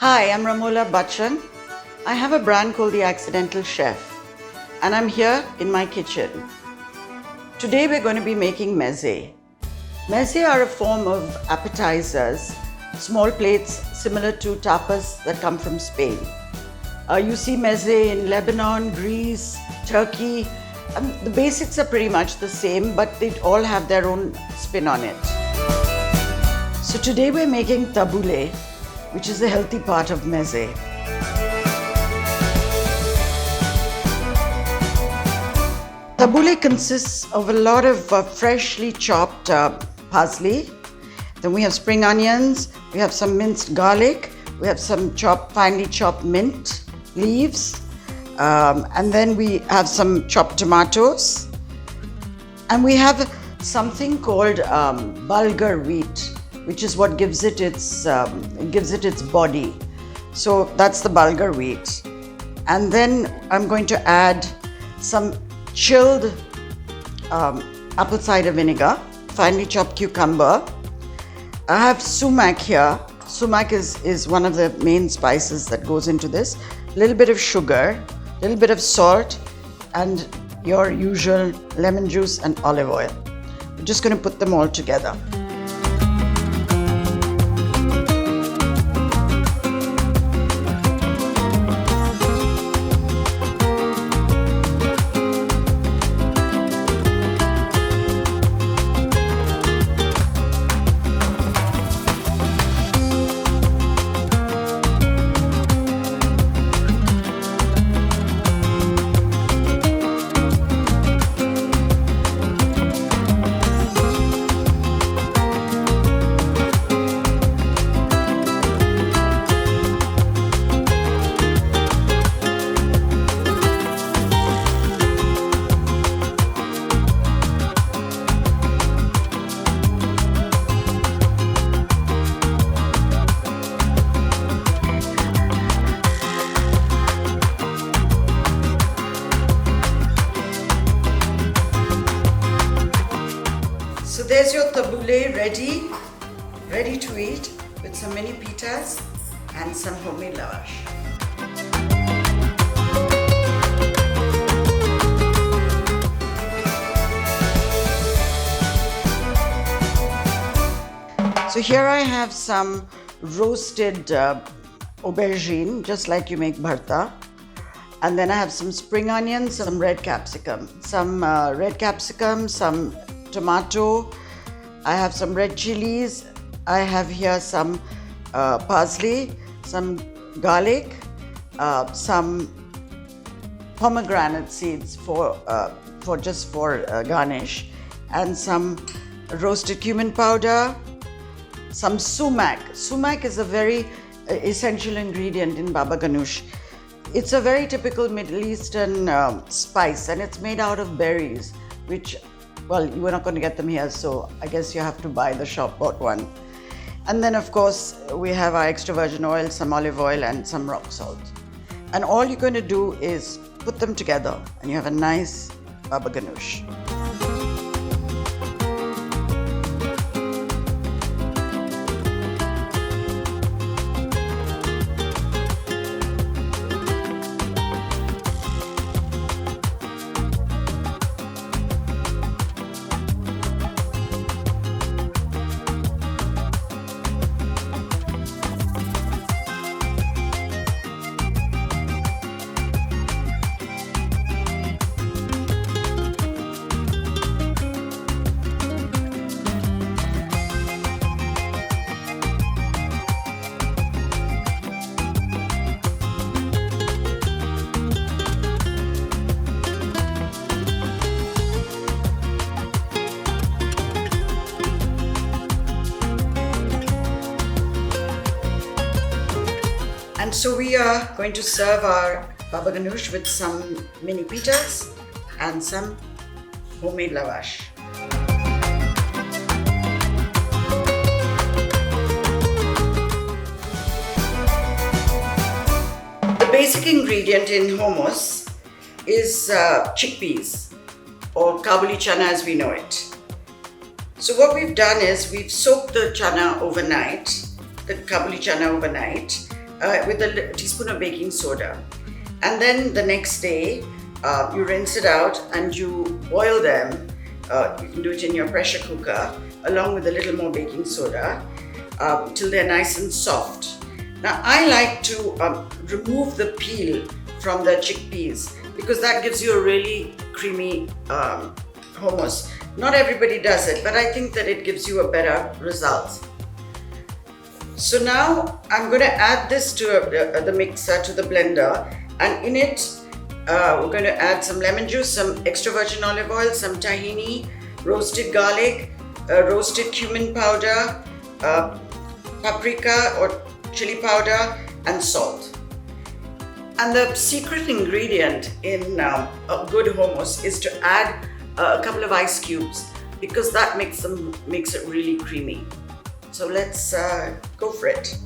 Hi, I'm Ramola Bachchan. I have a brand called The Accidental Chef, and I'm here in my kitchen. Today we're going to be making meze. Meze are a form of appetizers, small plates similar to tapas that come from Spain. You see meze in Lebanon, Greece, Turkey. The basics are pretty much the same, but they all have their own spin on it. So today we're making tabbouleh, which is the healthy part of meze. Tabbouleh consists of a lot of freshly chopped parsley. Then we have spring onions, we have some minced garlic, we have some finely chopped mint leaves, and then we have some chopped tomatoes. And we have something called bulgur wheat, which is what gives it its body. So that's the bulgur wheat. And then I'm going to add some chilled apple cider vinegar, finely chopped cucumber. I have sumac here. Sumac is one of the main spices that goes into this. A little bit of sugar, a little bit of salt, and your usual lemon juice and olive oil. We're just going to put them all together. So there's your tabbouleh ready to eat with some mini pitas and some homemade lavash. So here I have some roasted aubergine, just like you make bharta. And then I have some spring onions, some red capsicum, some tomato. I have some red chilies. I have here some parsley, some garlic, some pomegranate seeds for garnish, and some roasted cumin powder, some sumac. Sumac is a very essential ingredient in baba ganoush. It's a very typical Middle Eastern spice, and it's made out of berries, which, well, you were not going to get them here, so I guess you have to buy the shop-bought one. And then, of course, we have our extra virgin oil, some olive oil, and some rock salt. And all you're going to do is put them together, and you have a nice baba ganoush. And so we are going to serve our baba ganoush with some mini pitas and some homemade lavash. The basic ingredient in hummus is chickpeas, or Kabuli chana as we know it. So what we've done is we've soaked the chana overnight, the Kabuli chana overnight, with a teaspoon of baking soda. And then the next day, you rinse it out and you boil them. You can do it in your pressure cooker along with a little more baking soda till they're nice and soft. Now I like to remove the peel from the chickpeas because that gives you a really creamy hummus. Not everybody does it, but I think that it gives you a better result. So now I'm going to add this to the mixer, to the blender, and in it we're going to add some lemon juice, some extra virgin olive oil, some tahini, roasted garlic, roasted cumin powder, paprika or chili powder, and salt. And the secret ingredient in a good hummus is to add a couple of ice cubes because that makes it really creamy. So let's go for it.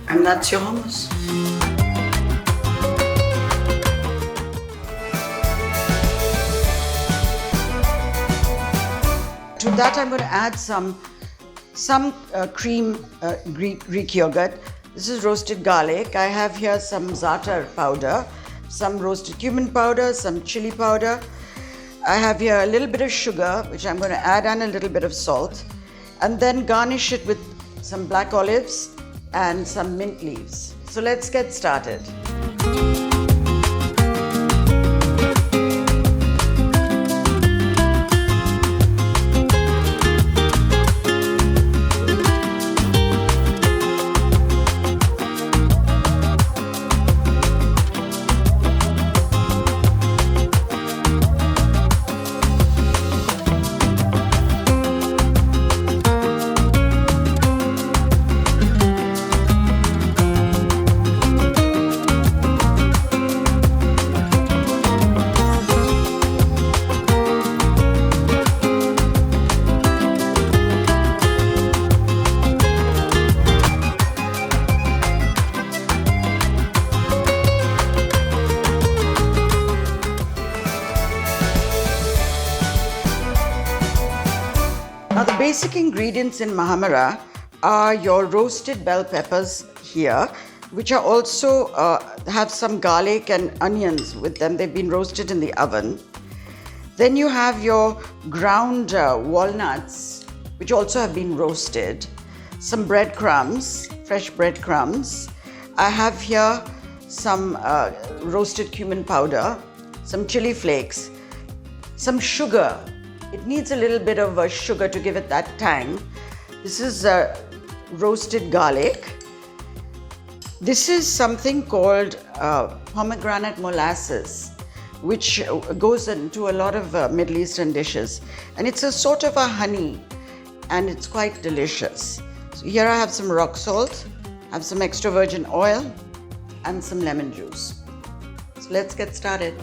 And that's your hummus. To that I'm going to add some cream Greek yogurt. This is roasted garlic. I have here some za'atar powder, some roasted cumin powder, some chili powder. I have here a little bit of sugar, which I'm going to add, and a little bit of salt, and then garnish it with some black olives and some mint leaves. So let's get started. Now the basic ingredients in Muhammara are your roasted bell peppers here, which are also have some garlic and onions with them. They've been roasted in the oven. Then you have your ground walnuts, which also have been roasted. Some breadcrumbs, fresh breadcrumbs. I have here some roasted cumin powder, some chili flakes, some sugar. It needs a little bit of sugar to give it that tang. This is roasted garlic. This is something called pomegranate molasses, which goes into a lot of Middle Eastern dishes. And it's a sort of a honey, and it's quite delicious. So here I have some rock salt, I have some extra virgin oil, and some lemon juice. So let's get started.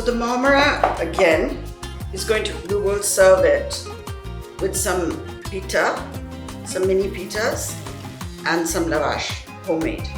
So the Muhammara again is we will serve it with some pita, some mini pitas and some lavash, homemade.